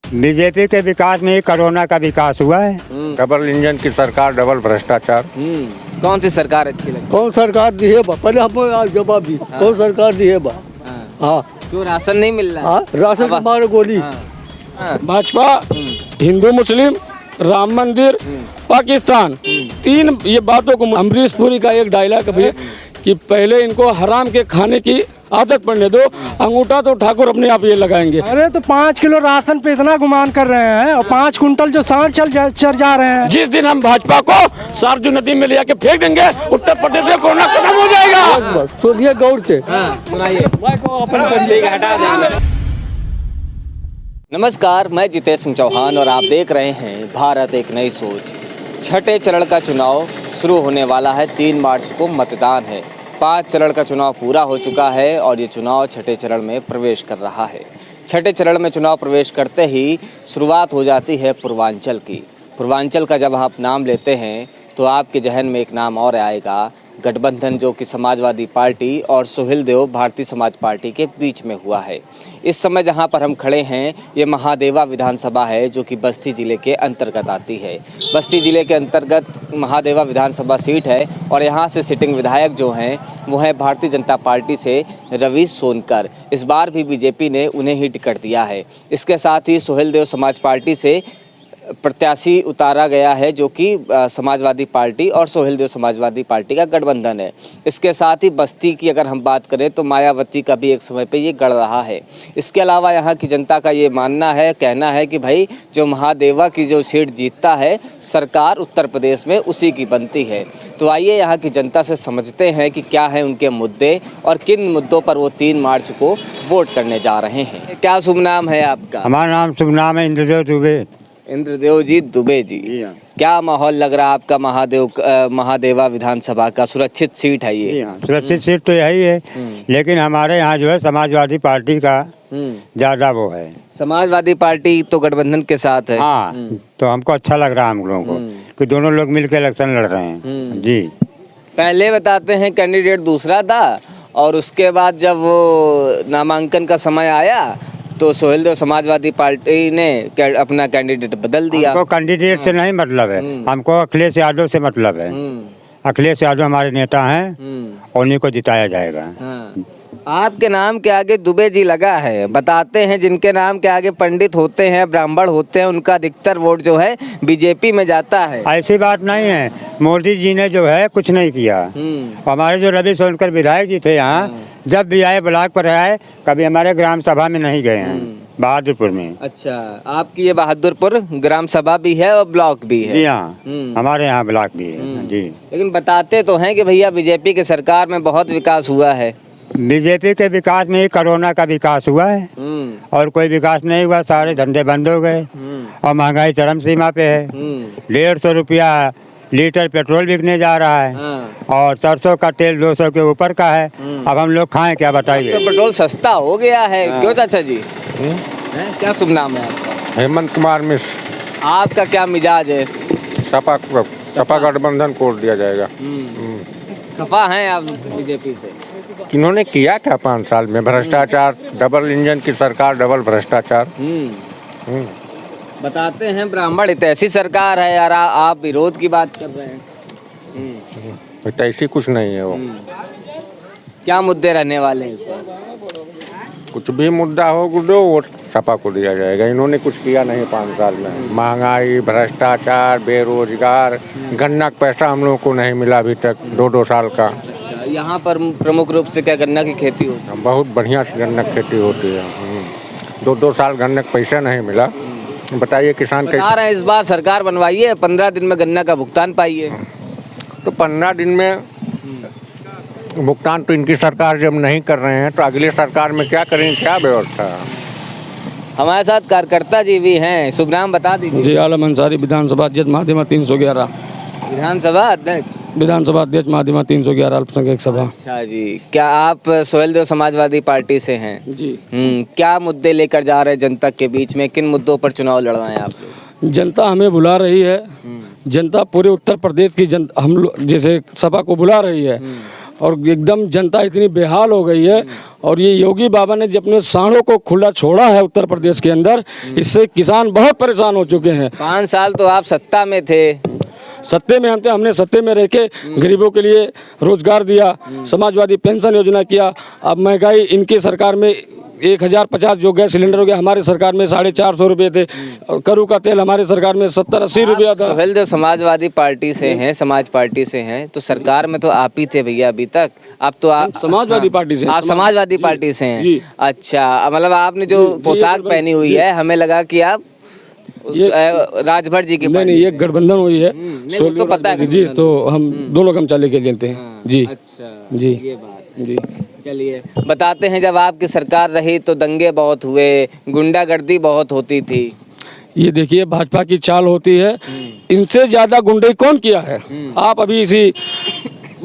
BJP के विकास में ही corona का विकास हुआ है। डबल इंजन की सरकार, डबल भ्रष्टाचार। कौन सी सरकार अच्छी लगी? कौन सरकार दी है बा? पहले हम जवाब दी। कौन सरकार दी है बा? हाँ क्यों राशन नहीं मिल रहा? हाँ राशन का मारो गोली। भाजपा, हिंदू मुस्लिम, राम मंदिर, पाकिस्तान, तीन ये बातों को अमरीश पुरी का एक डायलॉग भी है कि पहले इनको हराम के खाने की आदत पड़ने दो, अंगूठा तो ठाकुर अपने आप ये लगाएंगे। अरे तो 5 किलो राशन पे इतना गुमान कर रहे हैं और 5 कुंटल जो सांड चल जा रहे हैं। जिस दिन हम भाजपा को सारजू नदी में ले जाके फेंक देंगे, उत्तर प्रदेश में कोरोना खत्म हो जाएगा। सुनिए गौर से। सुनाइए। नमस्कार, मैं जितेश सिंह चौहान और आप देख रहे हैं भारत एक नई सोच। छठे चरण का चुनाव शुरू होने वाला है। 3 मार्च को मतदान है। 5 चरण का चुनाव पूरा हो चुका है और ये चुनाव छठे चरण में प्रवेश कर रहा है। छठे चरण में चुनाव प्रवेश करते ही शुरुआत हो जाती है पूर्वांचल की। पूर्वांचल का जब आप नाम लेते हैं तो आपके जहन में एक नाम और आएगा, गठबंधन, जो कि समाजवादी पार्टी और सुहेलदेव भारतीय समाज पार्टी के बीच में हुआ है। इस समय जहां पर हम खड़े हैं ये महादेवा विधानसभा है, जो कि बस्ती ज़िले के अंतर्गत आती है। बस्ती ज़िले के अंतर्गत महादेवा विधानसभा सीट है और यहां से सिटिंग विधायक जो हैं वो है भारतीय जनता पार्टी से रवि सोनकर। इस बार भी बीजेपी ने उन्हें ही टिकट दिया है। इसके साथ ही सुहेलदेव समाज पार्टी से प्रत्याशी उतारा गया है, जो कि समाजवादी पार्टी और सुहेलदेव समाजवादी पार्टी का गठबंधन है। इसके साथ ही बस्ती की अगर हम बात करें तो मायावती का भी एक समय पे ये गढ़ रहा है। इसके अलावा यहाँ की जनता का ये मानना है, कहना है कि भाई जो महादेवा की जो सीट जीतता है सरकार उत्तर प्रदेश में उसी की बनती है। तो आइए यहाँ की जनता से समझते हैं कि क्या है उनके मुद्दे और किन मुद्दों पर वो 3 मार्च को वोट करने जा रहे हैं। क्या शुभ नाम है आपका? हमारा नाम शुभ नाम है इंद्रदेव दुबे। इंद्रदेव जी दुबे जी, क्या माहौल लग रहा है आपका महादेवा विधानसभा का? सुरक्षित सीट है ये? सुरक्षित सीट तो यही है, लेकिन हमारे यहाँ जो है समाजवादी पार्टी का ज्यादा वो है। समाजवादी पार्टी तो गठबंधन के साथ है। हाँ, तो हमको अच्छा लग रहा है हम लोगों को कि दोनों लोग मिलकर इलेक्शन लड़ रहे हैं। जी, पहले बताते हैं कैंडिडेट दूसरा था और उसके बाद जब वो नामांकन का समय आया तो सुहेलदेव समाजवादी पार्टी ने अपना कैंडिडेट बदल दिया। हमको कैंडिडेट से नहीं मतलब है, हमको अखिलेश यादव से मतलब है। अखिलेश यादव हमारे नेता हैं, उन्हीं को जिताया जाएगा। आपके नाम के आगे दुबे जी लगा है। बताते हैं जिनके नाम के आगे पंडित होते हैं, ब्राह्मण होते हैं, उनका अधिकतर वोट जो है बीजेपी में जाता है। ऐसी बात नहीं है, मोदी जी ने जो है कुछ नहीं किया। हमारे जो रवि सोनकर विधायक जी थे यहाँ, जब भी आए ब्लॉक पर आए, कभी हमारे ग्राम सभा में नहीं गए हैं, बहादुरपुर में। अच्छा, आपकी ये बहादुरपुर ग्राम सभा भी है और ब्लॉक भी है? जी हाँ, हमारे यहाँ ब्लॉक भी है। जी, लेकिन बताते तो हैं कि भैया बीजेपी की सरकार में बहुत विकास हुआ है। बीजेपी के विकास में ही कोरोना का विकास हुआ है और कोई विकास नहीं हुआ। सारे धंधे बंद हो गए और महंगाई चरम सीमा पे है। 150 रुपया लीटर पेट्रोल बिकने जा रहा है और सरसों का तेल 200 के ऊपर का है। अब हम लोग खाएं क्या, बताइए? तो पेट्रोल सस्ता हो गया है। क्यों चाचा जी? क्या शुभ नाम है आपका? हेमंत कुमार मिश्र। आपका क्या मिजाज है? सपा गठबंधन को दिया जाएगा। खफा हैं आप बीजेपी से? किन्होंने किया क्या 5 साल में? भ्रष्टाचार, डबल इंजन की सरकार, डबल भ्रष्टाचार। बताते हैं ब्राह्मण हितैषी सरकार है यार, आप विरोध की बात कर रहे हैं। ऐसी कुछ नहीं है वो। क्या मुद्दे रहने वाले हैं इस बार? कुछ भी मुद्दा हो गुड्डो, वोट सपा को दिया जाएगा। इन्होंने कुछ किया नहीं 5 साल में। महंगाई, भ्रष्टाचार, बेरोजगार, गन्ना का पैसा हम लोगों को नहीं मिला अभी तक 2-2 साल का। यहाँ पर प्रमुख रूप से क्या गन्ना की खेती होती है? बहुत बढ़िया से गन्ना की खेती होती है। 2-2 साल गन्ना का पैसा नहीं मिला। बताइए किसान कैसे? बता रहे हैं इस बार सरकार बनवाइए, 15 दिन में गन्ना का भुगतान पाइए। तो 15 दिन में भुगतान तो इनकी सरकार जब नहीं कर रहे हैं तो अगली सरकार में क्या करेंगे? क्या व्यवस्था? हमारे साथ कार्यकर्ता जी भी हैं, शुभ नाम बता दीजिए। जी, आलम अंसारी, विधानसभा अध्यक्ष महादेवा 311। विधानसभा अध्यक्ष? विधानसभा अध्यक्ष महादेवा 311 अल्पसंख्यक सभा। अच्छा जी, क्या आप सुहेलदेव समाजवादी पार्टी से हैं? जी। क्या मुद्दे लेकर जा रहे हैं जनता के बीच में? किन मुद्दों पर चुनाव लड़ रहे हैं आप लोग? जनता हमें बुला रही है, जनता पूरे उत्तर प्रदेश की जनता हम लोग जैसे सभा को बुला रही है और एकदम जनता इतनी बेहाल हो गई है। और ये योगी बाबा ने जब अपने सांडों को खुला छोड़ा है उत्तर प्रदेश के अंदर, इससे किसान बहुत परेशान हो चुके हैं। 5 साल तो आप सत्ता में थे। सत्ते में हमने सत्ते में रह के गरीबों के लिए रोजगार दिया, समाजवादी पेंशन योजना किया। अब महंगाई इनकी सरकार में 1050 जो गैस सिलेंडर हो गया, हमारे सरकार में 450 रुपये थे। और करू का तेल हमारे सरकार में 70-80 रुपया था। सोहेल जो समाजवादी पार्टी से हैं, समाज पार्टी से हैं, तो सरकार में तो आप ही थे भैया अभी तक। अब तो आप समाजवादी पार्टी से, आप समाजवादी पार्टी से हैं। जी। अच्छा, मतलब आपने जो पोशाक पहनी हुई है, हमें लगा कि आप राजभर जी की नहीं, ये गठबंधन हुई है। वो तो पता है जी, तो हम दोनों कम लेके लेते हैं। जी अच्छा, जी ये बात। जी। चलिए बताते हैं, जब आपकी सरकार रही तो दंगे बहुत हुए, गुंडागर्दी बहुत होती थी। ये देखिए भाजपा की चाल होती है, इनसे ज्यादा गुंडई कौन किया है? आप अभी इसी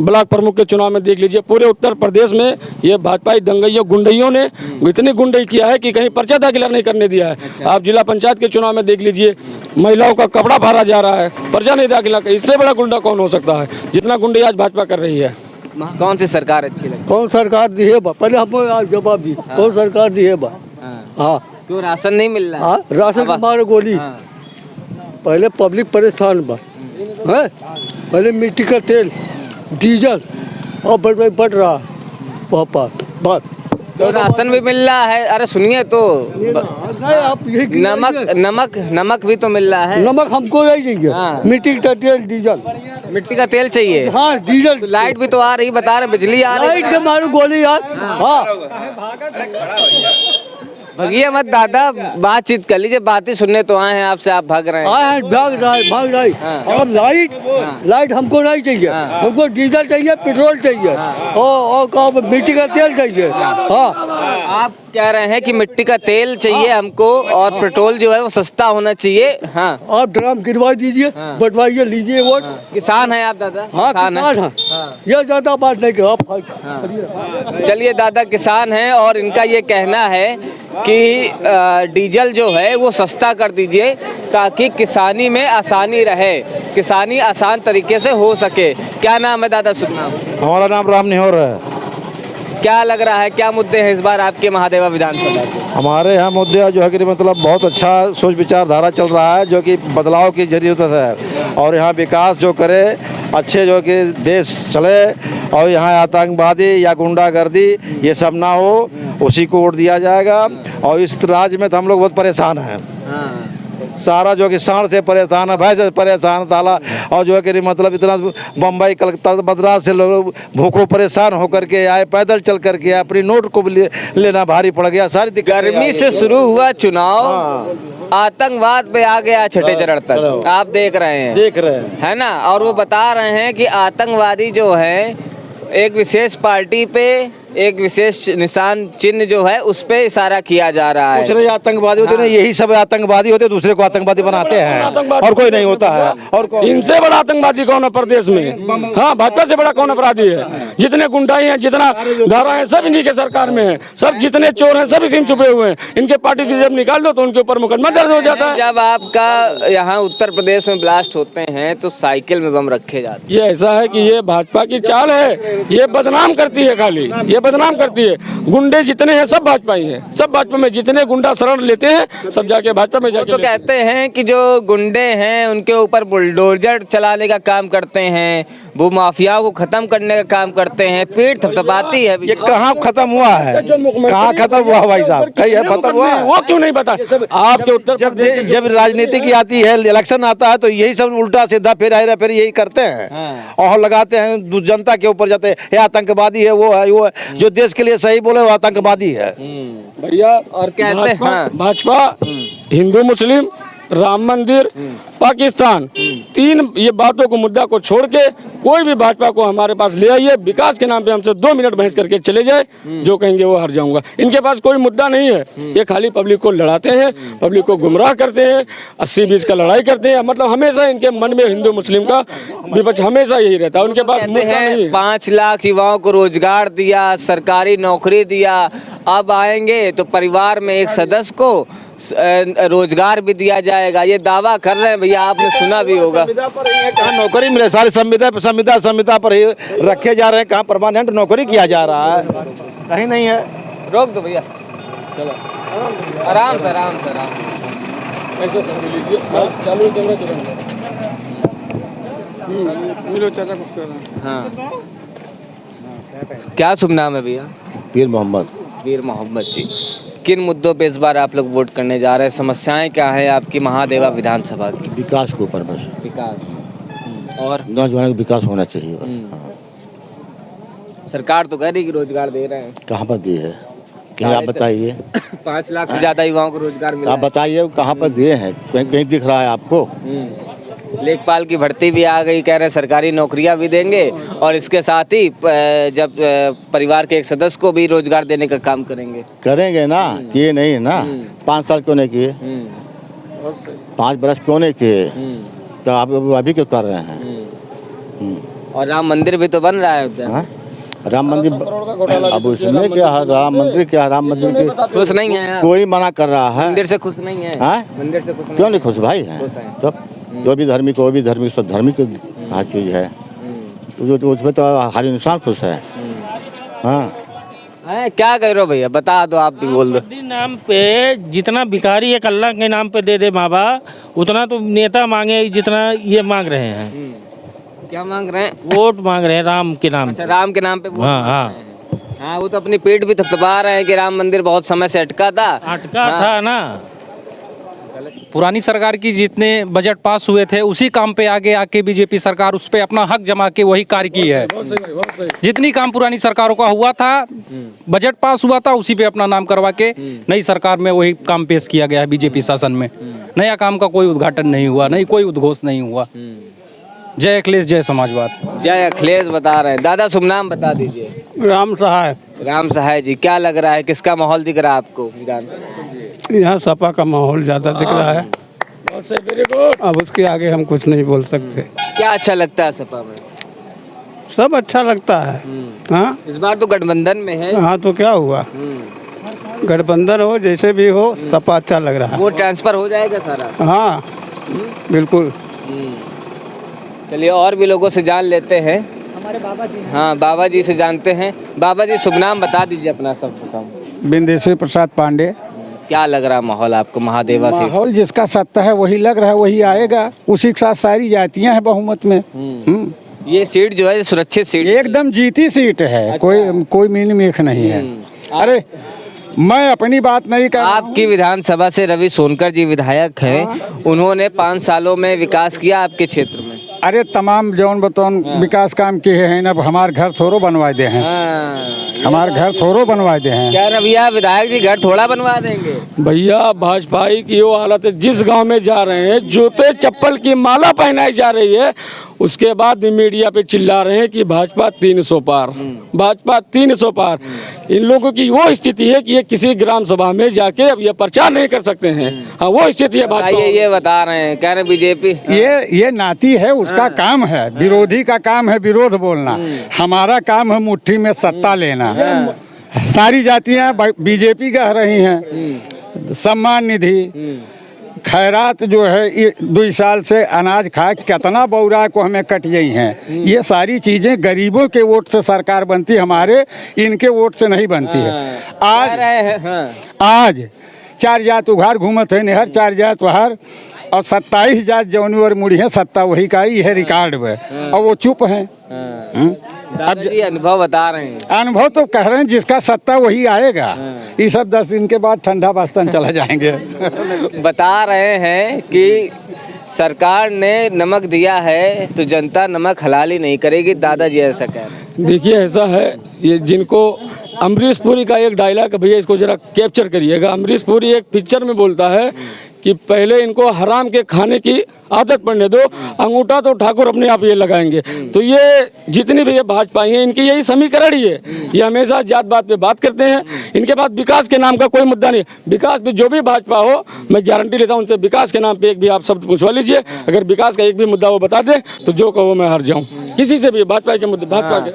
ब्लॉक प्रमुख के चुनाव में देख लीजिए, पूरे उत्तर प्रदेश में ये भाजपाई दंगइयों गुंडइयों ने इतनी गुंडई किया है कि कहीं पर्चा दाखिला नहीं करने दिया है। आप जिला पंचायत के चुनाव में देख लीजिए, महिलाओं का कपड़ा फाड़ा जा रहा है, पर्चा नहीं दाखिला। इससे बड़ा गुंडा कौन हो सकता है जितना गुंडई आज भाजपा कर रही है? कौन सी सरकार अच्छी लगी? कौन सरकार दी है बा? पहले हमको आप जवाब दी, कौन सरकार दी है बा? हाँ, क्यों राशन नहीं मिल रहा? हाँ, राशन की मार गोली। पहले पब्लिक परेशान बा है, पहले मिट्टी का तेल, डीजल और बढ़ रहा पापा बात। तो राशन भी मिल रहा है। अरे सुनिए तो, नहीं आप यही नमक भी तो मिल रहा है। नमक हमको नहीं चाहिए। हाँ। मिट्टी का तेल, डीजल। मिट्टी का तेल चाहिए। हाँ, डीजल। तो लाइट भी तो आ रही, बता रहे बिजली आ रही। लाइट के मारो गोली यार। हाँ, भगिए मत दादा, बातचीत कर लीजिए। बातें सुनने तो आए हैं आपसे, आप भाग रहे हैं। हाँ, भाग रहा है। और लाइट हमको नहीं चाहिए। हमको डीजल चाहिए, पेट्रोल चाहिए और मिट्टी का तेल चाहिए। हाँ, आप कह रहे हैं कि मिट्टी का तेल चाहिए हमको और पेट्रोल जो है वो सस्ता होना चाहिए। हाँ, आप ड्राम गिरवा दीजिए, बटवाइए, लीजिए वोट। किसान है आप दादा? हाँ, किसान है। किसान है। ये ज्यादा बात नहीं कर। चलिए दादा किसान हैं और इनका ये कहना है कि डीजल जो है वो सस्ता कर दीजिए ताकि किसानी में आसानी रहे, किसानी आसान तरीके से हो सके। क्या नाम है दादा? सुनना। हमारा नाम राम निहोर है। क्या लग रहा है, क्या मुद्दे हैं इस बार आपके महादेवा विधानसभा के? हमारे यहाँ मुद्दे जो है कि मतलब बहुत अच्छा सोच विचारधारा चल रहा है, जो कि बदलाव की जरूरत है और यहाँ विकास जो करे, अच्छे जो कि देश चले और यहाँ आतंकवादी या गुंडागर्दी ये सब ना हो, उसी को वोट दिया जाएगा। और इस राज्य में तो हम लोग बहुत परेशान हैं। सारा जो कि सांड से परेशान है, भय से परेशान ताला, और जो है कि मतलब इतना बम्बई कलकत्ता मद्रास से लोग भूखों परेशान होकर के आए, पैदल चल करके आए, अपनी नोट को लेना भारी पड़ गया। सारी गर्मी से शुरू हुआ चुनाव, आतंकवाद पे आ गया छठे चरण तक। आप देख रहे हैं, है ना? और वो बता रहे हैं कि आतंकवादी जो है एक विशेष पार्टी पे, एक विशेष निशान चिन्ह जो है उस पे इशारा किया जा रहा है। कुछ नहीं आतंकवादी होते, नहीं यही सब आतंकवादी होते, दूसरे को आतंकवादी बनाते हैं और कोई नहीं होता है। और इनसे बड़ा आतंकवादी कौन है प्रदेश में? हाँ, भाजपा से बड़ा कौन अपराधी है? जितने गुंडाई हैं, जितना धारा है, सब इन्हीं के सरकार में है। सब जितने चोर हैं सब इसी में छुपे हुए हैं। इनके पार्टी से जब निकाल दो तो उनके ऊपर मुकदमा दर्ज हो जाता है। जब आपका यहाँ उत्तर प्रदेश में ब्लास्ट होते हैं तो साइकिल में बम रखे जाते हैं। ये ऐसा है कि ये भाजपा की चाल है, ये बदनाम करती है, खाली ये बदनाम करती है। गुंडे जितने हैं सब भाजपाई हैं, सब भाजपा में जितने गुंडा शरण लेते हैं सब जाके भाजपा में जाके। तो कहते हैं कि जो गुंडे हैं उनके ऊपर बुलडोजर चलाने का काम करते हैं, वो माफियाओं को खत्म करने का काम करते हैं, पीठ थपथपाती है। ये कहाँ खत्म हुआ है? कहाँ खत्म हुआ भाई साहब? कहीं है खत्म हुआ? वो क्यों नहीं पता आपके उत्तर? जब राजनीति की आती है, इलेक्शन आता है तो यही सब उल्टा सीधा फिर हेरा फेरी यही करते हैं और लगाते हैं जनता के ऊपर, जाते हैं ये आतंकवादी है, वो है, वो है। जो देश के लिए सही बोले वो आतंकवादी है भैया। और कहते हैं भाजपा हिंदू मुस्लिम, राम मंदिर, पाकिस्तान, 3 ये बातों को, मुद्दा को छोड़ के कोई भी भाजपा को हमारे पास ले आइए, विकास के नाम पे हमसे 2 मिनट बहस करके चले जाए, जो कहेंगे वो हर जाऊंगा। इनके पास कोई मुद्दा नहीं है, ये खाली पब्लिक को लड़ाते हैं, पब्लिक को गुमराह करते हैं, 80-20 का लड़ाई करते हैं। मतलब हमेशा इनके मन में हिंदू मुस्लिम का विपक्ष हमेशा यही रहता है। उनके पास मुद्दा नहीं है। 5 लाख युवाओं को रोजगार दिया, सरकारी नौकरी दिया, अब आएंगे तो परिवार में एक सदस्य को रोजगार भी दिया जाएगा, ये दावा कर रहे हैं भैया। भैया आपने सुना भी होगा। कहाँ नौकरी मिले, सारी संविदा पर ही रखे जा रहे हैं। कहाँ परमानेंट नौकरी किया जा रहा है, कहीं नहीं है। रोक दो भैया, चलो आराम से आराम से आराम से। ऐसे समझ लीजिए, चालू कैमरा तुरंत मिलो चाचा कुछ कर रहे हैं। हाँ, क्या शुभ नाम है भैया? पीर मोहम्मद। वीर मोहम्मद जी, किन मुद्दों पे इस बार आप लोग वोट करने जा रहे हैं? समस्याएं क्या है आपकी महादेवा विधानसभा की? विकास के ऊपर बस, विकास और नौजवानों का विकास होना चाहिए। सरकार तो कह रही कि रोजगार दे रहे हैं। कहाँ पर दी है, कहीं आप बताइए। 5 लाख से ज्यादा युवाओं को रोजगार मिला आप बताइए कहाँ पर दिए हैं, कहीं दिख रहा है आपको? लेखपाल की भर्ती भी आ गई, कह रहे हैं सरकारी नौकरियां भी देंगे और इसके साथ ही जब परिवार के एक सदस्य को भी रोजगार देने का काम करेंगे। करेंगे ना, किए नहीं है ना। 5 साल क्यों नहीं किए, 5 बरस क्यों नहीं किए, तो आप अभी क्यों कर रहे हैं? और राम मंदिर भी तो बन रहा है उधर। हाँ? राम मंदिर अब उसमें क्या है, राम मंदिर क्या है, राम मंदिर के खुश नहीं है, कोई मना कर रहा है। मंदिर से खुश नहीं है। हाँ? मंदिर से खुश नहीं, क्यों नहीं खुश भाई है? खुश हैं। तो जो भी धार्मिक वो भी धार्मिक, सब धार्मिक हर चीज़ है, तो उसमें तो हर इंसान खुश है। हाँ, क्या कह रहे हो भैया, बता दो, आप भी बोल दो। नाम पे जितना भिखारी एक अल्लाह के नाम पे दे दे बाबा, उतना तो नेता मांगे जितना ये मांग रहे हैं। क्या मांग रहे हैं? वोट मांग रहे हैं राम के नाम अच्छा, पे। राम के नाम पे वोट हाँ मांग हाँ रहे हैं। हाँ, वो तो अपनी पेट भी थपथपा रहे हैं कि राम मंदिर बहुत समय से अटका था। अटका था ना। पुरानी सरकार की जितने बजट पास हुए थे उसी काम पे आगे आके बीजेपी सरकार उस पे अपना हक जमा के वही कार्य की है। जितनी काम पुरानी सरकारों का हुआ था, बजट पास हुआ था, उसी पे अपना नाम करवा के नई सरकार में वही काम पेश किया गया है। बीजेपी शासन में नया काम का कोई उद्घाटन नहीं हुआ, नहीं कोई उद्घोष नहीं हुआ। जय अखिलेश, जय समाजवाद। जय अखिलेश बता रहे हैं। दादा शुभ नाम बता दीजिए। राम सहाय। राम सहाय जी, क्या लग रहा है, किसका माहौल दिख रहा है आपको विधानसभा? यहाँ सपा का माहौल ज़्यादा दिख रहा है। अब उसके आगे हम कुछ नहीं बोल सकते। क्या अच्छा लगता है सपा में? सब अच्छा लगता है। हाँ, इस बार तो गठबंधन में है। हाँ तो क्या हुआ, गठबंधन हो जैसे भी हो, सपा अच्छा लग रहा है। वो ट्रांसफर हो जाएगा सारा। हाँ बिल्कुल। चलिए और भी लोगों से जान लेते हैं। हमारे बाबा जी। हाँ, बाबा जी से जानते हैं। बाबा जी शुभ नाम बता दीजिए अपना सब बताओ। बिंदेश्वर प्रसाद पांडे। क्या लग रहा है माहौल आपको महादेवा से? माहौल जिसका सत्ता है वही लग रहा है, वही आएगा। उसी के साथ सारी जातियां हैं बहुमत में। ये सीट जो है सुरक्षित सीट, एकदम जीती सीट है। अच्छा। कोई मीन मेख नहीं है। अरे मैं अपनी बात नहीं कर रहा हूं। आपकी विधानसभा से रवि सोनकर जी विधायक हैं, उन्होंने 5 सालों में विकास किया आपके क्षेत्र में? अरे तमाम जौन बतौन विकास काम किए हैं। अब हमारे घर थोड़ो बनवा दे हैं। हमारे घर थोड़ो बनवा दे हैं। क्या भैया विधायक जी घर थोड़ा बनवा देंगे? भैया भाजपाई की वो हालत है, जिस गांव में जा रहे हैं जूते चप्पल की माला पहनाई जा रही है, उसके बाद भी मीडिया पे चिल्ला रहे हैं कि भाजपा 300 पार, भाजपा 300 पार। इन लोगों की वो स्थिति है कि ये किसी ग्राम सभा में जाके अब ये प्रचार नहीं कर सकते हैं। हाँ, वो स्थिति है भाजपा। ये बता रहे हैं, कह रहे बीजेपी ये नाती है, उसका काम है, विरोधी का काम है विरोध बोलना। हमारा काम है मुट्ठी में सत्ता लेना। सारी जातियां बीजेपी कह रही हैं। सम्मान निधि, खैरात जो है 2 साल से अनाज खा कितना बौरा को हमें कट गई हैं। ये सारी चीज़ें गरीबों के वोट से सरकार बनती, हमारे इनके वोट से नहीं बनती है। आज 4 जात उघार घूमत है, नेहर 4 जात उघार, और 27 जात जौनी और मुड़ी है, सत्ता वही का ही है रिकॉर्ड में, और वो चुप हैं। अब जी अनुभव बता रहे हैं। अनुभव तो कह रहे हैं जिसका सत्ता वही आएगा। ये सब 10 दिन के बाद ठंडा बस्तान चला जाएंगे। बता रहे हैं कि सरकार ने नमक दिया है तो जनता नमक हलाली नहीं करेगी। दादाजी ऐसा कह रहे हैं। देखिए ऐसा है, ये जिनको अमरीश पुरी का एक डायलॉग, भैया इसको जरा कैप्चर करिएगा। अमरीश पुरी एक पिक्चर में बोलता है कि पहले इनको हराम के खाने की आदत पड़ने दो, अंगूठा तो ठाकुर अपने आप ये लगाएंगे। तो ये जितनी भी ये भाजपाई हैं, इनकी यही समीकरण ही है। ये हमेशा जात बात पे बात करते हैं। इनके पास विकास के नाम का कोई मुद्दा नहीं। विकास पे जो भी भाजपा हो, मैं गारंटी लेता हूँ उनसे विकास के नाम पे एक भी आप शब्द पूछवा लीजिए, अगर विकास का एक भी मुद्दा वो बता दे तो जो कहो मैं हार जाऊँ किसी से भी। भाजपा के मुद्दे, भाजपा के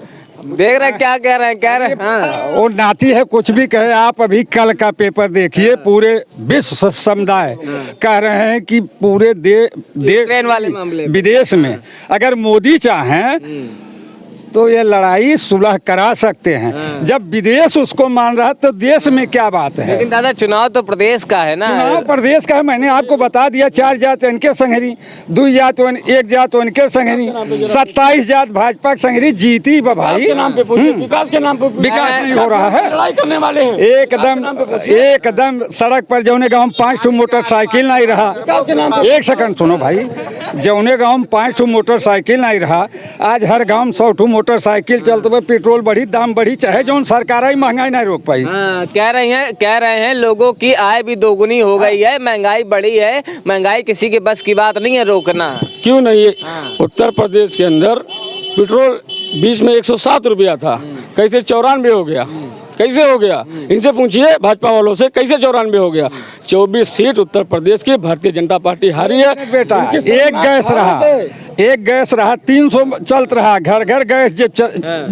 देख रहे हैं क्या कह रहे हैं, कह रहे हैं हाँ। वो नाती है कुछ भी कहे। आप अभी कल का पेपर देखिए, पूरे विश्व समुदाय कह रहे हैं कि पूरे यूक्रेन वाले मामले में। विदेश में अगर मोदी चाहें तो ये लड़ाई सुलह करा सकते हैं। जब विदेश उसको मान रहा है तो देश में क्या बात है। लेकिन दादा चुनाव तो प्रदेश का है ना। चुनाव प्रदेश का है, मैंने आपको बता दिया। 4 जात इनके संगरी, 2 जात 1 जात इनके संगरी, 27 जात भाजपा के संगरी जीती भाई। विकास के नाम पे विकास नहीं हो रहा है। लड़ाई करने वाले हैं। एकदम सड़क पर जौने गाँव में 5 मोटरसाइकिल नहीं रहा। एक सेकंड सुनो भाई, जौने गाँव में 5 मोटरसाइकिल नहीं रहा, आज हर गाँव में 100 मोटरसाइकिल चलते हुए पेट्रोल बढ़ी, दाम बढ़ी, चाहे जो सरकार ही महंगाई नहीं रोक पाई। कह रहे हैं लोगों की आय भी दोगुनी हो गई है, महंगाई बढ़ी है। महंगाई किसी के बस की बात नहीं है रोकना। क्यों नहीं है? उत्तर प्रदेश के अंदर पेट्रोल बीच में 107 रुपया था, कैसे 94 हो गया? कैसे हो गया? इनसे पूछिए भाजपा वालों से, कैसे 94 हो गया? 24 सीट उत्तर प्रदेश की भारतीय जनता पार्टी हारी है। बेटा एक गैस रहा 300 चलत रहा, घर घर गैस जब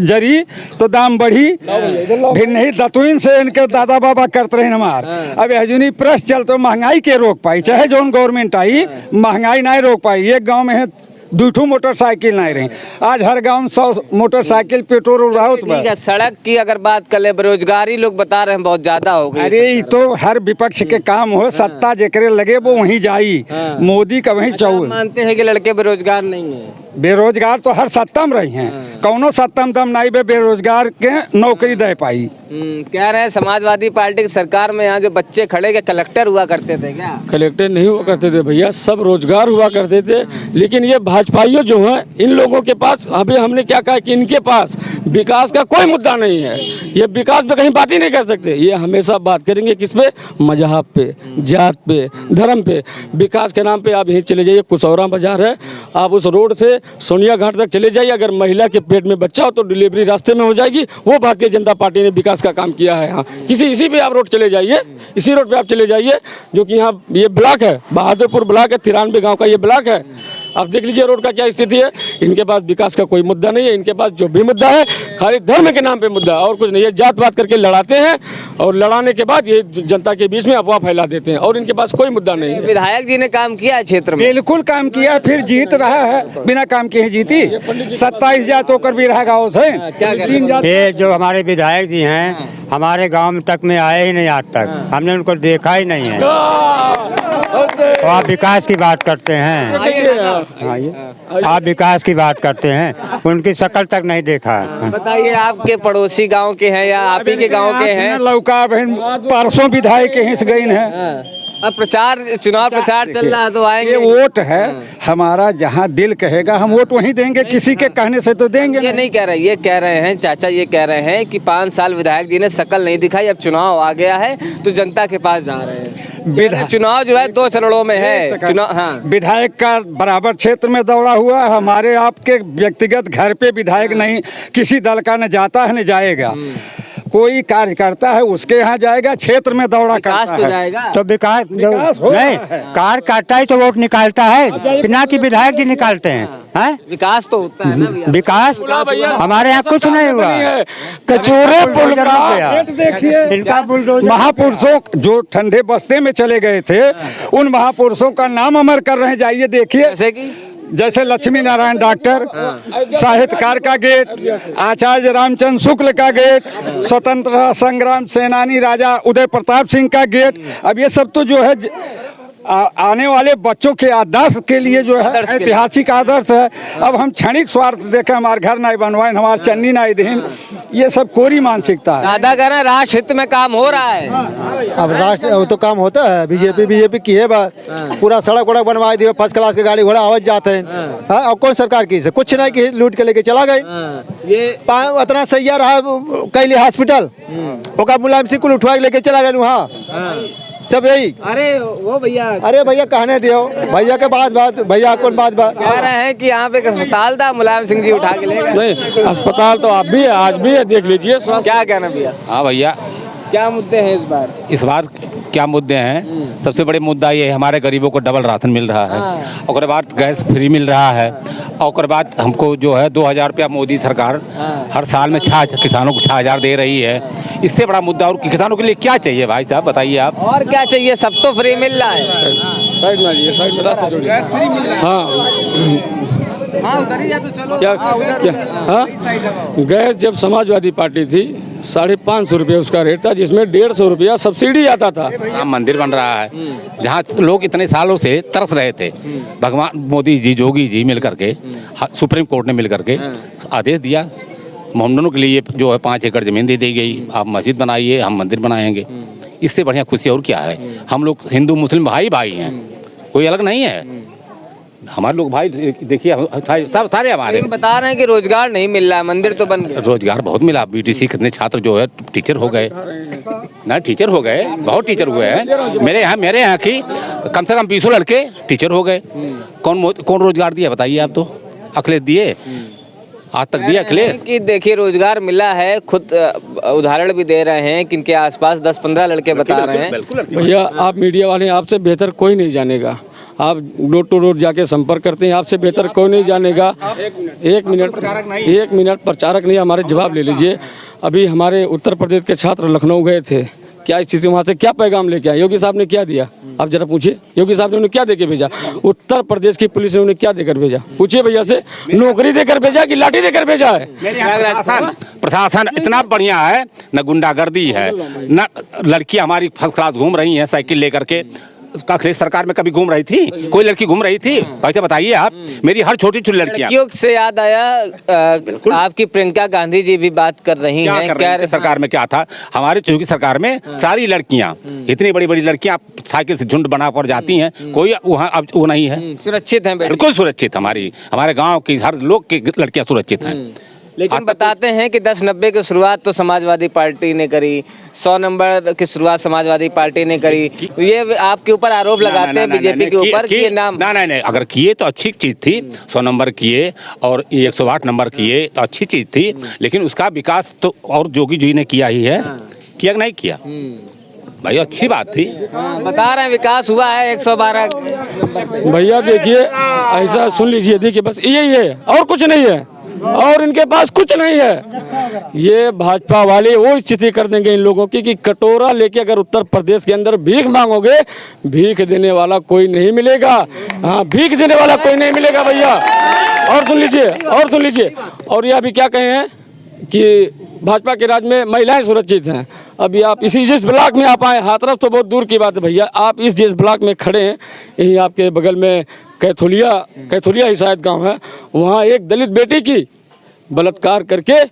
जरी तो दाम बढ़ी। फिर नहीं दतुइन से इनके दादा बाबा करते रहे हमार। अब हजूनी प्रेस चलते महंगाई के रोक पाई, चाहे जो गवर्नमेंट आई महंगाई नहीं रोक पाई। एक गाँव में है 2 मोटरसाइकिल नहीं रही, आज हर गांव में 100 मोटरसाइकिल पेट्रोल उड़ाओ। ठीक है, सड़क की अगर बात कर ले, बेरोजगारी लोग बता रहे हैं बहुत ज्यादा हो गई। अरे ये तो हर विपक्ष के काम हो, सत्ता जेकरे लगे वो वहीं जाई। मोदी का वहीं चाहू। मानते हैं कि लड़के बेरोजगार नहीं है? बेरोजगार तो हर सत्ता में रही हैं, कौनो सत्ता में दम नहीं बे बेरोजगार के नौकरी दे पाई। कह रहे हैं समाजवादी पार्टी की सरकार में यहाँ जो बच्चे खड़े के कलेक्टर हुआ करते थे क्या? कलेक्टर नहीं हुआ करते थे भैया, सब रोजगार हुआ करते थे। लेकिन ये भाजपाइयों जो हैं, इन लोगों के पास अभी हमने क्या कहा कि इनके पास विकास का कोई मुद्दा नहीं है। ये विकास पे कहीं बात ही नहीं कर सकते। ये हमेशा बात करेंगे किस पे? मजहब पे, जात पे, धर्म पे। विकास के नाम पे आप यहीं चले जाइए, कुशौरा बाजार है, आप उस रोड से सोनिया घाट तक चले जाइए, अगर महिला के पेट में बच्चा हो तो डिलीवरी रास्ते में हो जाएगी। वो भारतीय जनता पार्टी ने विकास का काम किया है। यहाँ इसी पे आप रोड चले जाइए, इसी रोड पे आप चले जाइए, जो कि यहाँ ये ब्लॉक है, बहादुरपुर ब्लॉक है, 93 गांव का ये ब्लॉक है। आप देख लीजिए रोड का क्या स्थिति है। इनके पास विकास का कोई मुद्दा नहीं है। इनके पास जो भी मुद्दा है खाली धर्म के नाम पे मुद्दा है और कुछ नहीं है। जात पात करके लड़ाते हैं और लड़ाने के बाद ये जनता के बीच में अफवाह फैला देते हैं और इनके पास कोई मुद्दा नहीं है। विधायक जी ने काम किया है क्षेत्र में? बिल्कुल काम किया, फिर जीत रहा है। बिना काम किए जीती। 27 जात होकर भी रहा गाँव से। ये जो हमारे विधायक जी हैं हमारे गांव तक में आए ही नहीं आज तक, हमने उनको देखा ही नहीं है। तो आप विकास की बात करते हैं, आप विकास की बात करते हैं, उनकी शक्ल तक नहीं देखा। बताइए, आपके पड़ोसी गांव के हैं या आप ही के गांव के हैं? लौका बहन परसों विधायक के हिस्स गई है। अब चुनाव प्रचार चल रहा है तो आएंगे। ये वोट है हमारा, जहाँ दिल कहेगा हम वोट वहीं देंगे, किसी के कहने से तो देंगे। ये नहीं कह रहे, ये कह रहे हैं चाचा, ये कह रहे हैं कि 5 साल विधायक जी ने शक्ल नहीं दिखाई, अब चुनाव आ गया है तो जनता के पास जा रहे हैं। चुनाव जो है 2 चरणों में है। चुनाव, हाँ, विधायक का बराबर क्षेत्र में दौड़ा हुआ है। हमारे आपके व्यक्तिगत घर पे विधायक नहीं किसी दल का न जाता है न जाएगा। कोई कार्य करता है उसके यहाँ जाएगा, क्षेत्र में दौड़ा करता तो है जाएगा। तो विकास नहीं, कार्य करता है तो वोट निकालता है, बिना कि विधायक जी निकालते हैं। विकास तो होता है ना भैया। विकास हमारे यहाँ कुछ नहीं हुआ। कचोरे पुल का देखिए, इनका बुलडोजर। महापुरुषों जो ठंडे बस्ते में चले गए थे उन महापुरुषों का नाम अमर कर रहे हैं। जाइए देखिए, जैसे कि जैसे लक्ष्मी नारायण डॉक्टर, साहित्यकार का गेट, आचार्य रामचंद्र शुक्ल का गेट, स्वतंत्रता संग्राम सेनानी राजा उदय प्रताप सिंह का गेट। अब ये सब तो जो है आने वाले बच्चों के आदर्श के लिए जो है ऐतिहासिक आदर्श है। अब हम क्षणिक स्वार्थ देखें, हमारे घर नहीं बनवाए, हमारे चन्नी नहीं दें, ये सब कोरी मानसिकता है। दादा कह रहे हैं राष्ट्र हित में काम हो रहा है। अब राष्ट्र तो काम होता है। बीजेपी की है बात, पूरा सड़क वड़क बनवा दिए, फर्स्ट क्लास के गाड़ी घोड़ा आवाज जाते हैं। और कौन सरकार की से कुछ नहीं की, लूट के लेके चला गए। ये इतना सैया रहा कैली हॉस्पिटल, ओका मुलायम सिंह को उठवा के लेके चला गए वहाँ, सब यही। अरे वो भैया, अरे भैया कहने दियो, भैया के बाद भैया कौन बात कह रहे हैं कि यहाँ पे एक अस्पताल था, मुलायम सिंह जी उठा के ले गए। नहीं, अस्पताल तो आप भी है, आज भी है, देख लीजिए। क्या कहना भैया? हाँ भैया, क्या मुद्दे हैं इस बार? इस बार क्या मुद्दे हैं। सबसे बड़े मुद्दा ये है हमारे गरीबों को डबल राशन मिल रहा है, और बाद गैस फ्री मिल रहा है, और बाद हमको जो है 2000 रुपया मोदी सरकार हर साल में किसानों को 6000 दे रही है। इससे बड़ा मुद्दा और किसानों के लिए क्या चाहिए भाई साहब, बताइए आप। और क्या चाहिए, सब तो फ्री मिल रहा है। साइड में आइए, साइड में रास्ता जोड़िए। हाँ उधर ही जा तो चलो। क्या हाँ, गैस जब समाजवादी पार्टी थी 550 रुपये उसका रेट था, जिसमें 150 रुपया सब्सिडी आता था। राम मंदिर बन रहा है जहाँ लोग इतने सालों से तरस रहे थे। भगवान मोदी जी, योगी जी मिल करके, सुप्रीम कोर्ट ने मिल करके आदेश दिया, मोहम्मदनों के लिए जो है 5 एकड़ ज़मीन दे दी गई, आप मस्जिद बनाइए, हम मंदिर बनाएंगे। इससे बढ़िया खुशी और क्या है। हम लोग हिंदू मुस्लिम भाई भाई हैं, कोई अलग नहीं है। हमारे लोग भाई देखिए सब सारे हमारे। बता रहे हैं कि रोजगार नहीं मिल रहा है, मंदिर तो बन गया। रोजगार बहुत मिला, बीटीसी कितने छात्र जो है टीचर हो गए ना, टीचर हो गए, बहुत टीचर हुए हैं। मेरे यहाँ की कम से कम 20 लड़के टीचर हो गए। कौन रोजगार दिया बताइए आप। तो अखिलेश दिए, आज तक दिया अखिलेश। कि देखिए रोजगार मिला है, खुद उदाहरण भी दे रहे हैं कि इनके आसपास 10-15 लड़के बता रहे हैं। भैया आप मीडिया वाले, आपसे बेहतर कोई नहीं जानेगा। आप डोर टू डोर जाके संपर्क करते हैं, आपसे बेहतर कोई नहीं जानेगा। एक मिनट प्रचारक नहीं, हमारे जवाब ले लीजिए। अभी हमारे उत्तर प्रदेश के छात्र लखनऊ गए थे, क्या स्थिति वहाँ से क्या पैगाम लेके आए, योगी साहब ने क्या दिया, आप जरा पूछिए। योगी साहब ने उन्हें क्या देकर भेजा, उत्तर प्रदेश की पुलिस ने उन्हें क्या देकर भेजा, पूछिए भैया से। नौकरी देकर भेजा कि लाठी देकर भेजा है? प्रशासन इतना बढ़िया है, न गुंडागर्दी है, न लड़कियां हमारी फर्स्ट क्लास घूम रही हैं साइकिल लेकर के। अखिलेश सरकार में कभी घूम रही थी कोई लड़की घूम रही थी? वैसे बताइए आप। मेरी हर छोटी छोटी लड़कियों से याद आया, आपकी प्रियंका गांधी जी भी बात कर रही हैं। क्या सरकार में क्या था, हमारे चूंकि सरकार में सारी लड़कियां, इतनी बड़ी बड़ी लड़कियां साइकिल से झुंड बना पर जाती हैं, कोई वहाँ अब वो नहीं है। सुरक्षित है, बिल्कुल सुरक्षित। हमारे गाँव की हर लोग की लड़कियां सुरक्षित हैं। लेकिन बताते हैं कि 10-90 की शुरुआत तो समाजवादी पार्टी ने करी, 100 नंबर की शुरुआत समाजवादी पार्टी ने करी। ये आपके ऊपर आरोप लगाते हैं बीजेपी के ऊपर कि ये नाम नहीं, अगर किए तो अच्छी चीज थी। 100 नंबर किए और 108 नंबर किए तो अच्छी चीज थी, लेकिन उसका विकास तो और जोगी जी ने किया ही है। किया नहीं किया भाई, अच्छी बात थी। बता रहे हैं विकास हुआ है 112। भैया देखिए, ऐसा सुन लीजिए, देखिए बस यही है और कुछ नहीं है, और इनके पास कुछ नहीं है। ये भाजपा वाले वो स्थिति कर देंगे इन लोगों की कि कटोरा लेके अगर उत्तर प्रदेश के अंदर भीख मांगोगे, भीख देने वाला कोई नहीं मिलेगा। हाँ, भीख देने वाला कोई नहीं मिलेगा भैया। और सुन लीजिए, और ये अभी क्या कहे हैं कि भाजपा के राज में महिलाएं सुरक्षित हैं। अभी आप जिस ब्लॉक में आप आए, हाथरस तो बहुत दूर की बात है भैया, आप जिस ब्लॉक में खड़े हैं, यहीं आपके बगल में कैथोलिया ही शायद गांव है, वहाँ एक दलित बेटी की बलात्कार करके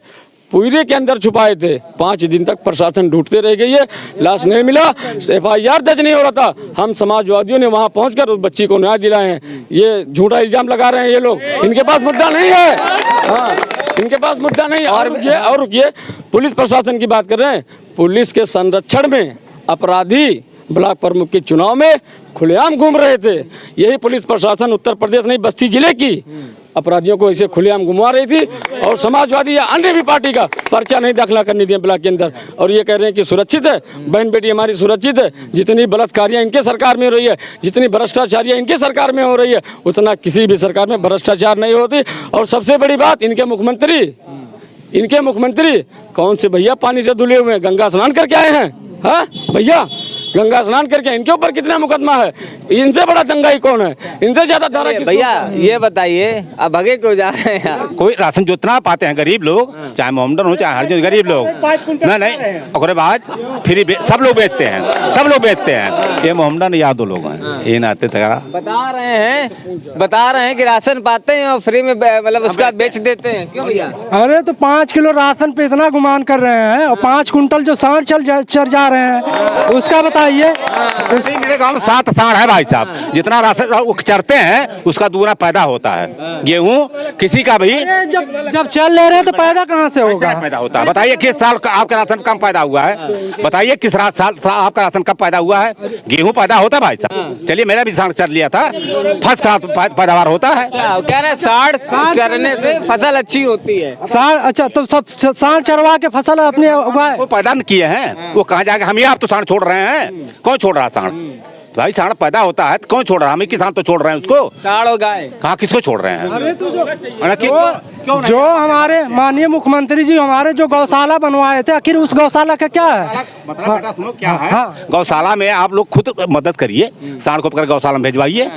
पूरे के अंदर छुपाए थे। 5 दिन तक प्रशासन ढूंढते रह गई है, लाश नहीं मिला, FIR दर्ज नहीं हो रहा था। हम समाजवादियों ने वहां पहुंचकर उस बच्ची को न्याय दिलाए हैं। ये झूठा इल्जाम लगा रहे हैं ये लोग, इनके पास मुद्दा नहीं है। हाँ, इनके पास मुद्दा नहीं। और रुकिए, पुलिस प्रशासन की बात कर रहे हैं। पुलिस के संरक्षण में अपराधी ब्लॉक प्रमुख के चुनाव में खुलेआम घूम रहे थे। यही पुलिस प्रशासन उत्तर प्रदेश नहीं, बस्ती जिले की अपराधियों को ऐसे खुलेआम घुमा रही थी, और समाजवादी या अन्य भी पार्टी का पर्चा नहीं दाखिला करने दिया ब्लॉक के अंदर। और ये कह रहे हैं कि सुरक्षित है, बहन बेटी हमारी सुरक्षित है। जितनी बलात्कारियां इनके सरकार में हो रही है, जितनी भ्रष्टाचारियां इनके सरकार में हो रही है, उतना किसी भी सरकार में भ्रष्टाचार नहीं होती। और सबसे बड़ी बात, इनके मुख्यमंत्री कौन से भैया पानी से धुले हुए, गंगा स्नान करके आए हैं। हाँ भैया, गंगा स्नान करके इनके ऊपर कितना मुकदमा है? इनसे बड़ा दंगाई कौन है? इनसे ज्यादा धारा किसको? भैया ये बताइए, अब भगे क्यों जा रहे हैं यार? कोई राशन जितना पाते हैं गरीब लोग, चाहे मोहम्मदन हो चाहे हर जो गरीब लोग, नहीं और बाद फिर सब लोग बेचते हैं। ये मोहम्मदन यादव लोग हैं, ये नाते बता रहे हैं कि राशन पाते हैं और फ्री में मतलब उसका बेच देते हैं। क्यों भैया? अरे तो 5 किलो राशन पे इतना गुमान कर रहे हैं, और 5 कुंटल जो सांड चल जा रहे हैं, उसका बताइए। मेरे गांव में 7 सांड है भाई साहब, जितना राशन चरते हैं उसका दूना पैदा होता है। गेहूँ किसी का भी जब चल ले रहे हैं तो पैदा कहाँ से होगा? पैदा होता है, बताइए किस साल आपका राशन कम पैदा हुआ है? बताइए किस साल आपका राशन कम पैदा हुआ है? गेहूँ पैदा होता है भाई साहब। चलिए मेरा भी सांड चर लिया था, फर्स्ट क्लास पैदावार होता है। कह रहे सांड चरने से फसल अच्छी होती है। अच्छा, तो सब सांड चरवा के फसल अपने उगाए, वो पैदा किए हैं, वो कहाँ जाएगा? हम ही आप तो सांड छोड़ रहे हैं। कौन छोड़ रहा है सांड? भाई सांड पैदा होता है तो कौन छोड़ रहा है? हमें किसान तो छोड़ रहे हैं उसको। सांड और गाय कहाँ किसको छोड़ रहे हैं? अरे तो जो हमारे माननीय मुख्यमंत्री जी हमारे जो गौशाला बनवाए थे, आखिर उस गौशाला का क्या है? मतलब बेटा सुनो क्या है, गौशाला में आप लोग खुद मदद करिए, सांड को पकड़ गौशाला में भेजवाइए।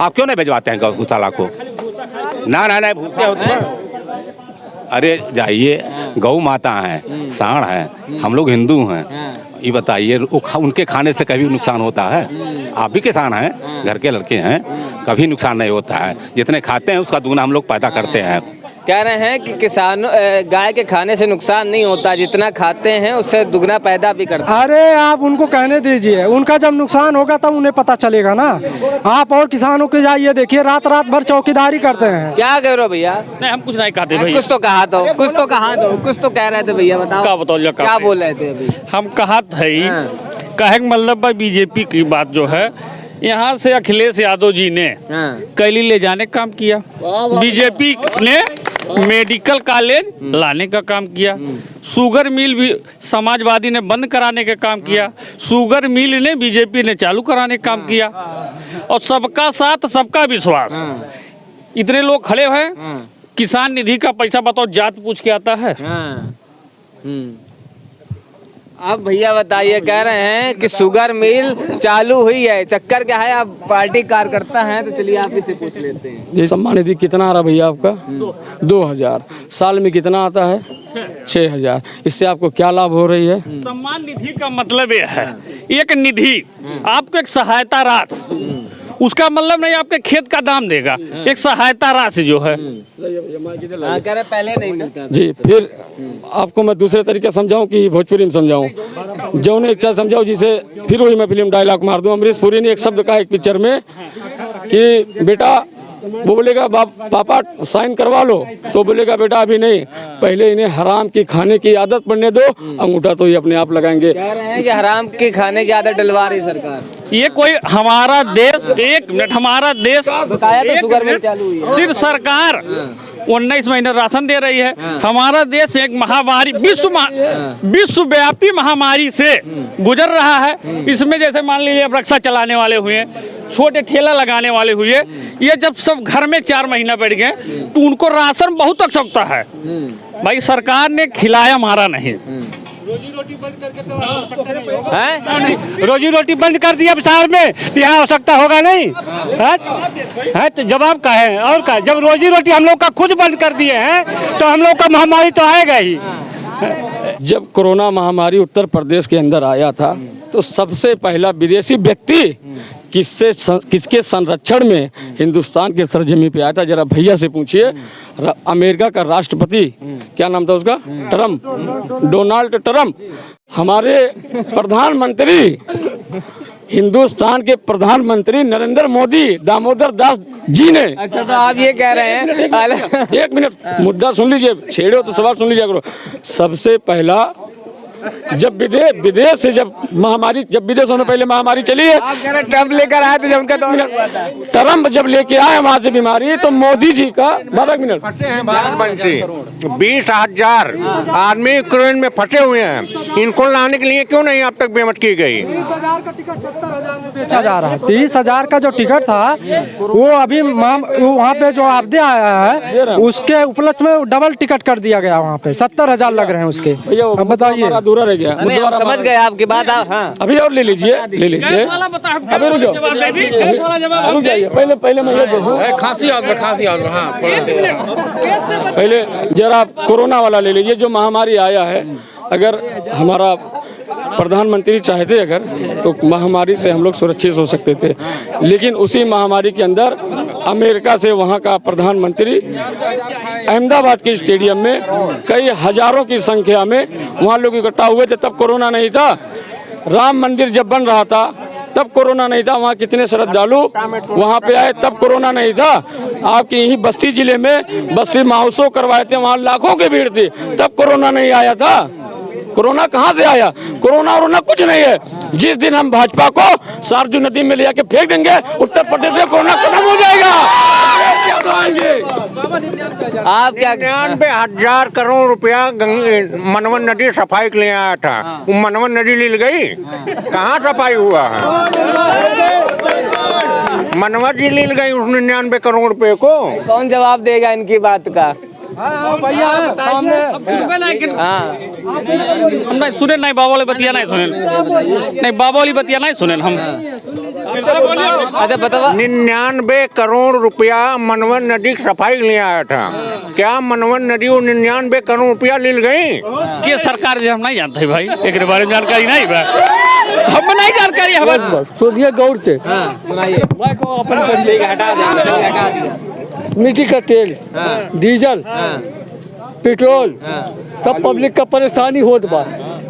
आप क्यों नहीं भेजवाते हैं गौशाला को? ना ना ना, अरे जाइए, गौ माता है, सांड है, हम लोग हिंदू हैं, ये बताइए उनके खाने से कभी नुकसान होता है? आप भी किसान हैं, घर के लड़के हैं, कभी नुकसान नहीं होता है। जितने खाते हैं उसका दुगना हम लोग पैदा करते हैं। कह रहे हैं कि किसानों गाय के खाने से नुकसान नहीं होता, जितना खाते हैं उससे दुगना पैदा भी करते हैं। अरे आप उनको कहने दीजिए, उनका जब नुकसान होगा तब उन्हें पता चलेगा ना। आप और किसानों के जाइए देखिए, रात रात भर चौकीदारी करते हैं। क्या कह रहे हो भैया? नहीं हम कुछ नहीं कहते भैया। कुछ तो कहा तो, कुछ तो कहा तो, कुछ तो कह रहे थे भैया, बताओ क्या बताओ क्या बोल रहे थे अभी? हम कहा है कहे का मतलब भाई बीजेपी की बात जो है, यहाँ से अखिलेश यादव जी ने कैली ले जाने का काम किया, बीजेपी ने मेडिकल कॉलेज लाने का काम किया, शुगर मिल भी समाजवादी ने बंद कराने का काम किया, शुगर मिल ने बीजेपी ने चालू कराने का काम किया, और सबका साथ सबका विश्वास। इतने लोग खड़े हैं, किसान निधि का पैसा बताओ जात पूछ के आता है। अब भैया बताइए, कह रहे हैं कि शुगर मिल चालू हुई है, चक्कर क्या है? आप पार्टी कार्यकर्ता हैं तो चलिए आप इसे पूछ लेते हैं। ये सम्मान निधि कितना आ रहा भैया आपका? 2000। साल में कितना आता है? 6000। इससे आपको क्या लाभ हो रही है? सम्मान निधि का मतलब ये है, एक निधि आपको एक सहायता राशि, उसका मतलब नहीं आपके खेत का दाम देगा, एक सहायता राशि जो है। कह रहे पहले नहीं मिलता जी, फिर आपको मैं दूसरे तरीके समझाऊं कि भोजपुरी में समझाऊं? जो ने इच्छा समझाओ, जिसे फिर वही मैं फिल्म डायलॉग मार दूं। अमरीश पुरी ने एक शब्द कहा एक पिक्चर में कि बेटा, वो बोलेगा पापा साइन करवा लो, तो बोलेगा बेटा अभी नहीं, पहले इन्हें हराम की खाने की आदत पड़ने दो, अंगूठा तो ये अपने आप लगाएंगे। कह रहे हैं कि हराम की खाने की आदत डलवा रही सरकार। ये कोई हमारा देश, एक मिनट, हमारा देश बताया तो शुगर मिल चालू हुई है। सिर्फ सरकार 19 महीने राशन दे रही है। हमारा देश एक महामारी, विश्वव्यापी महामारी से गुजर रहा है। इसमें जैसे मान लीजिए अब रक्षा चलाने वाले हुए, छोटे ठेला लगाने वाले हुए, ये जब सब घर में 4 महीना बैठ गए तो उनको राशन बहुत आवश्यकता है। भाई सरकार ने खिलाया मारा नहीं। रोजी रोटी बंद कर दिया बिहार में, यहाँ आवश्यकता होगा नहीं है? तो जवाब का है और का? जब रोजी रोटी हम लोग का खुद बंद कर दिए हैं तो हम लोग का महामारी तो आएगा ही। जब कोरोना महामारी उत्तर प्रदेश के अंदर आया था तो सबसे पहला विदेशी व्यक्ति किसके संरक्षण में हिंदुस्तान के सरजमी पे आया था? जरा भैया से पूछिए। अमेरिका का राष्ट्रपति, क्या नाम था उसका? Trump, Donald Trump. हमारे प्रधानमंत्री, हिंदुस्तान के प्रधानमंत्री नरेंद्र मोदी दामोदर दास जी ने। अच्छा, तो आप ये कह रहे हैं? एक मिनट, मुद्दा सुन लीजिए, छेड़ो तो सवाल सुन लीजिए करो। सबसे पहला जब विदेश से जब विदेशों में पहले महामारी चली है, आप कह रहे ट्रम्प लेकर आए थे जब उनका दौर हुआ था। ट्रम्प जब लेके आए वहां से बीमारी, तो मोदी जी का बाबा एक मिनट, फंसे हैं भारतवंशी 20,000 आदमी यूक्रेन में फंसे हुए हैं। इनको लाने के लिए क्यों नहीं अब तक पेमेंट की गई? 30,000 का टिकट 70,000 में बेचा जा रहा है। 30,000 का जो टिकट था वो अभी वहाँ पे जो आपदे आया है उसके उपलक्ष्य में डबल टिकट कर दिया गया। वहाँ पे 70,000 लग रहे हैं उसके। अब बताइए, अधूरा रह गया। समझ गए आपकी बात। आप हाँ अभी और ले लीजिए। अभी रुक जाओ, रुक जाइए। पहले मैं ये देखूं, खांसी हाँ, पहले जरा कोरोना वाला ले लीजिए जो महामारी आया है। अगर हमारा प्रधानमंत्री चाहते अगर तो महामारी से हम लोग सुरक्षित हो सकते थे, लेकिन उसी महामारी के अंदर अमेरिका से वहां का प्रधानमंत्री अहमदाबाद के स्टेडियम में कई हजारों की संख्या में वहां लोग इकट्ठा हुए थे। तब कोरोना नहीं था। राम मंदिर जब बन रहा था तब कोरोना नहीं था। वहाँ कितने श्रद्धालु वहाँ पे आए, तब कोरोना नहीं था। आपके यही बस्ती जिले में बस्ती महोत्सव करवाए थे, वहाँ लाखों की भीड़ थी, तब कोरोना नहीं आया था। कोरोना कहाँ से आया? कोरोना कुछ नहीं है। जिस दिन हम भाजपा को सरजू नदी में ले जाके फेंक देंगे, उत्तर प्रदेश में कोरोना खत्म हो जाएगा। आप क्या 99,000 करोड़ रुपया मनवन नदी सफाई के लिए आया था। वो मनवन नदी लील गई, कहाँ सफाई हुआ है? मनवा जी लील गई उस 99 करोड़ रुपए को। कौन जवाब देगा इनकी बात का? हम सुने नहीं, बाबा वाली बतिया नहीं सुने, नहीं बाबा वाली बतिया नहीं सुने हम। अच्छा बताओ। 99 करोड़ रुपया मनवन नदी की सफाई के लिए आया था। क्या मनवन नदी वो 99 करोड़ रुपया लील गई? के सरकार जी हम नहीं जानते भाई, एक बारे में जानकारी नहीं बा, हम नहीं जानकारी हमारे। सुनिए गौर से, सुनाइए। हटा दिया। मिट्टी का तेल, डीजल, पेट्रोल, सब पब्लिक का परेशानी होत बा।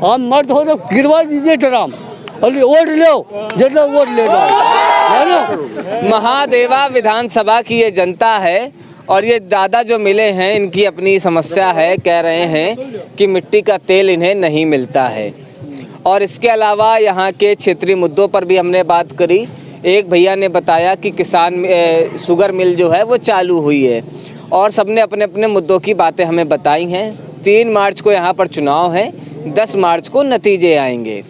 हम मर्द हो तो गिरवा दीजिए ड्राम और वोट लो, जितना वोट ले लो। महादेवा विधानसभा की ये जनता है और ये दादा जो मिले हैं, इनकी अपनी समस्या है। कह रहे हैं कि मिट्टी का तेल इन्हें नहीं मिलता है। और इसके अलावा यहाँ के क्षेत्रीय मुद्दों पर भी हमने बात करी। एक भैया ने बताया कि किसान शुगर मिल जो है वो चालू हुई है और सबने अपने अपने मुद्दों की बातें हमें बताई हैं। 3 मार्च को यहाँ पर चुनाव है, 10 मार्च को नतीजे आएंगे।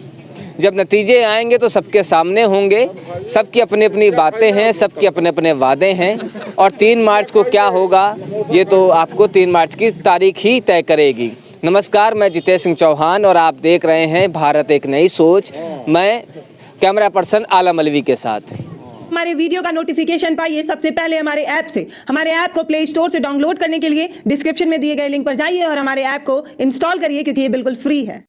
जब नतीजे आएंगे तो सबके सामने होंगे, सबकी अपनी अपनी बातें हैं, सबके अपने अपने वादे हैं और 3 मार्च को क्या होगा ये तो आपको 3 मार्च की तारीख ही तय करेगी। नमस्कार, मैं जितेश सिंह चौहान और आप देख रहे हैं भारत एक नई सोच। मैं कैमरा पर्सन आलम अलवी के साथ। हमारे वीडियो का नोटिफिकेशन पाइए सबसे पहले हमारे ऐप से। हमारे ऐप को प्ले स्टोर से डाउनलोड करने के लिए डिस्क्रिप्शन में दिए गए लिंक पर जाइए और हमारे ऐप को इंस्टॉल करिए क्योंकि ये बिल्कुल फ्री है।